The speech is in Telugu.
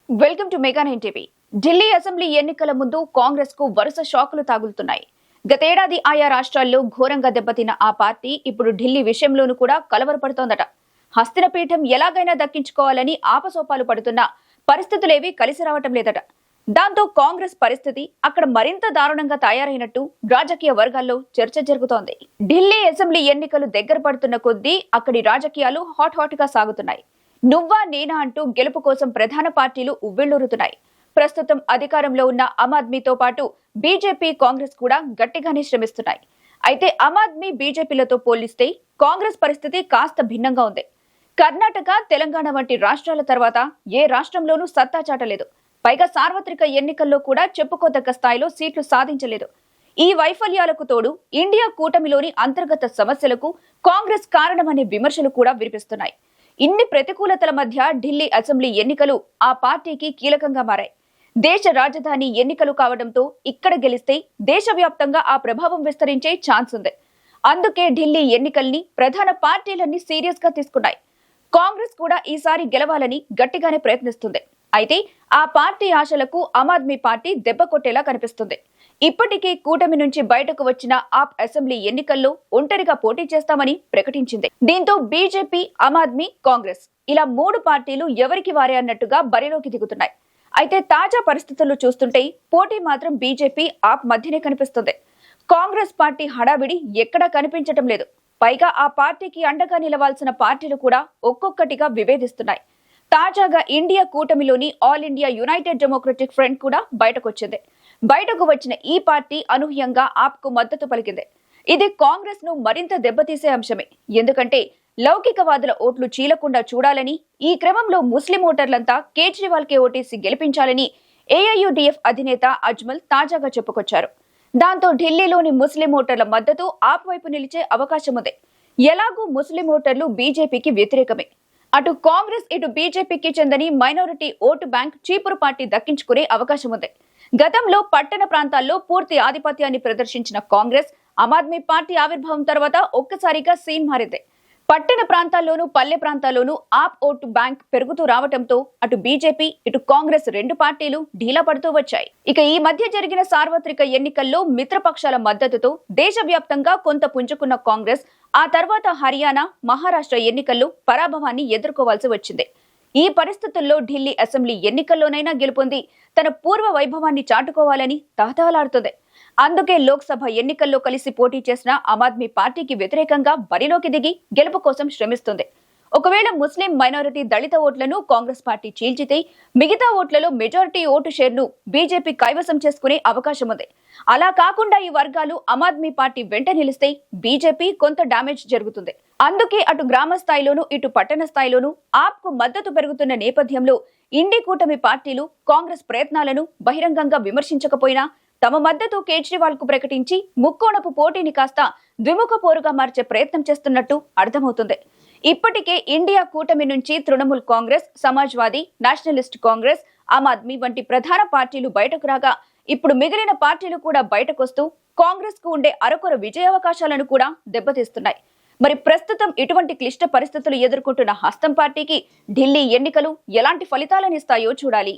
Welcome to mega 9 TV. Delhi assembly ఎన్నికల ముందు కాంగ్రెస్ కు వరుస షాకులు తాగులుతున్నాయి. గతేడాది ఆయా రాష్ట్రాల్లో ఘోరంగా దెబ్బతిన్న ఆ పార్టీ ఇప్పుడు ఢిల్లీ విషయంలోనూ కూడా కలవరపడుతోందట. హస్తినపీఠం ఎలాగైనా దక్కించుకోవాలని ఆపసోపాలు పడుతున్న పరిస్థితులేవీ కలిసి రావటం లేదట. దాంతో కాంగ్రెస్ పరిస్థితి అక్కడ మరింత దారుణంగా తయారైనట్టు రాజకీయ వర్గాల్లో చర్చ జరుగుతోంది. ఢిల్లీ అసెంబ్లీ ఎన్నికలు దగ్గర పడుతున్న కొద్దీ అక్కడి రాజకీయాలు హాట్ గా సాగుతున్నాయి. నువ్వా నేనా అంటూ గెలుపు కోసం ప్రధాన పార్టీలు ఉవ్విళ్లూరుతున్నాయి. ప్రస్తుతం అధికారంలో ఉన్న ఆమ్ ఆద్మీతో పాటు బీజేపీ, కాంగ్రెస్ కూడా గట్టిగానే శ్రమిస్తున్నాయి. అయితే ఆమ్ ఆద్మీ, బీజేపీలతో పోలిస్తే కాంగ్రెస్ పరిస్థితి కాస్త భిన్నంగా ఉంది. కర్ణాటక, తెలంగాణ వంటి రాష్ట్రాల తర్వాత ఏ రాష్ట్రంలోనూ సత్తా చాటలేదు. పైగా సార్వత్రిక ఎన్నికల్లో కూడా చెప్పుకోదగ్గ స్థాయిలో సీట్లు సాధించలేదు. ఈ వైఫల్యాలకు తోడు ఇండియా కూటమిలోని అంతర్గత సమస్యలకు కాంగ్రెస్ కారణమనే విమర్శలు కూడా వినిపిస్తున్నాయి. ఇన్ని ప్రతికూలతల మధ్య ఢిల్లీ అసెంబ్లీ ఎన్నికలు ఆ పార్టీకి కీలకంగా మారాయి. దేశ రాజధాని ఎన్నికలు కావడంతో ఇక్కడ గెలిస్తే దేశవ్యాప్తంగా ఆ ప్రభావం విస్తరించే ఛాన్స్ ఉంది. అందుకే ఢిల్లీ ఎన్నికల్ని ప్రధాన పార్టీలన్నీ సీరియస్ గా తీసుకున్నాయి. కాంగ్రెస్ కూడా ఈసారి గెలవాలని గట్టిగానే ప్రయత్నిస్తుంది. అయితే ఆ పార్టీ ఆశలకు ఆమ్ ఆద్మీ పార్టీ దెబ్బ కొట్టేలా కనిపిస్తుంది. ఇప్పటికే కూటమి నుంచి బయటకు వచ్చిన ఆప్ అసెంబ్లీ ఎన్నికల్లో ఒంటరిగా పోటీ చేస్తామని ప్రకటించింది. దీంతో బీజేపీ, ఆమ్ ఆద్మీ, కాంగ్రెస్ ఇలా మూడు పార్టీలు ఎవరికి వారే అన్నట్టుగా బరిలోకి దిగుతున్నాయి. అయితే తాజా పరిస్థితుల్లో చూస్తుంటే పోటీ మాత్రం బీజేపీ, ఆప్ మధ్యనే కనిపిస్తుంది. కాంగ్రెస్ పార్టీ హడావిడి ఎక్కడా కనిపించటం లేదు. పైగా ఆ పార్టీకి అండగా నిలవాల్సిన పార్టీలు కూడా ఒక్కొక్కటిగా విభేదిస్తున్నాయి. తాజాగా ఇండియా కూటమిలోని All India United Democratic Front కూడా బయటకు వచ్చిన ఈ పార్టీ అనూహ్యంగా ఆప్ కు మద్దతు పలికింది. ఇది కాంగ్రెస్ ను మరింత దెబ్బతీసే అంశమే. ఎందుకంటే లౌకికవాదుల ఓట్లు చీలకుండా చూడాలని, ఈ క్రమంలో ముస్లిం ఓటర్లంతా కేజ్రీవాల్ కే ఓటేసి గెలిపించాలని ఏఐయుడిఎఫ్ అధినేత అజ్మల్ తాజాగా చెప్పుకొచ్చారు. దాంతో ఢిల్లీలోని ముస్లిం ఓటర్ల మద్దతు ఆప్ వైపు నిలిచే అవకాశం ఉంది. ఎలాగూ ముస్లిం ఓటర్లు బీజేపీకి వ్యతిరేకమే. అటు కాంగ్రెస్, ఇటు బీజేపీకి చెందని మైనారిటీ ఓటు బ్యాంక్ చీపురు పార్టీ దక్కించుకునే అవకాశం ఉంది. గతంలో పట్టణ ప్రాంతాల్లో పూర్తి ఆధిపత్యాన్ని ప్రదర్శించిన కాంగ్రెస్, ఆమ్ ఆద్మీ పార్టీ ఆవిర్భావం తర్వాత ఒక్కసారిగా సీన్ మారింది. పట్టణ ప్రాంతాల్లోనూ, పల్లె ప్రాంతాల్లోనూ ఆప్ ఓటు బ్యాంక్ పెరుగుతూ రావడంతో అటు బీజేపీ, ఇటు కాంగ్రెస్ రెండు పార్టీలు ఢీలా పడుతూ వచ్చాయి. ఇక ఈ మధ్య జరిగిన సార్వత్రిక ఎన్నికల్లో మిత్రపక్షాల మద్దతుతో దేశవ్యాప్తంగా కొంత పుంజుకున్న కాంగ్రెస్ ఆ తర్వాత హర్యానా, మహారాష్ట్ర ఎన్నికల్లో పరాభవాన్ని ఎదుర్కోవాల్సి వచ్చింది. ఈ పరిస్థితుల్లో ఢిల్లీ అసెంబ్లీ ఎన్నికల్లోనైనా గెలుపొంది తన పూర్వ వైభవాన్ని చాటుకోవాలని తహతహలాడుతుంది. అందుకే లోక్సభ ఎన్నికల్లో కలిసి పోటీ చేసిన ఆమ్ ఆద్మీ పార్టీకి వ్యతిరేకంగా బరిలోకి దిగి గెలుపు కోసం శ్రమిస్తుంది. ఒకవేళ ముస్లిం, మైనారిటీ, దళిత ఓట్లను కాంగ్రెస్ పార్టీ చీల్చితే మిగతా ఓట్లలో మెజారిటీ ఓటు షేర్ను బీజేపీ కైవసం చేసుకునే అవకాశం ఉంది. అలా కాకుండా ఈ వర్గాలు ఆమ్ ఆద్మీ పార్టీ వెంట నిలిస్తే బీజేపీ కొంత డ్యామేజ్ జరుగుతుంది. అందుకే అటు గ్రామ స్థాయిలోనూ, ఇటు పట్టణ స్థాయిలోనూ ఆప్ కు మద్దతు పెరుగుతున్న నేపథ్యంలో ఇండి కూటమి పార్టీలు కాంగ్రెస్ ప్రయత్నాలను బహిరంగంగా విమర్శించకపోయినా తమ మద్దతు కేజ్రీవాల్ కు ప్రకటించి ముక్కోణపు పోటీని కాస్త ద్విముఖ పోరుగా మార్చే ప్రయత్నం చేస్తున్నట్టు అర్థమవుతుంది. ఇప్పటికే ఇండియా కూటమి నుంచి తృణమూల్ కాంగ్రెస్, సమాజ్వాదీ, నేషనలిస్ట్ కాంగ్రెస్, ఆమ్ ఆద్మీ వంటి ప్రధాన పార్టీలు బయటకు రాగా ఇప్పుడు మిగిలిన పార్టీలు కూడా బయటకొస్తూ కాంగ్రెస్ కు ఉండే అరకొర విజయావకాశాలను కూడా దెబ్బతీస్తున్నాయి. మరి ప్రస్తుతం ఇటువంటి క్లిష్ట పరిస్థితులు ఎదుర్కొంటున్న హస్తం పార్టీకి ఢిల్లీ ఎన్నికలు ఎలాంటి ఫలితాలను ఇస్తాయో చూడాలి.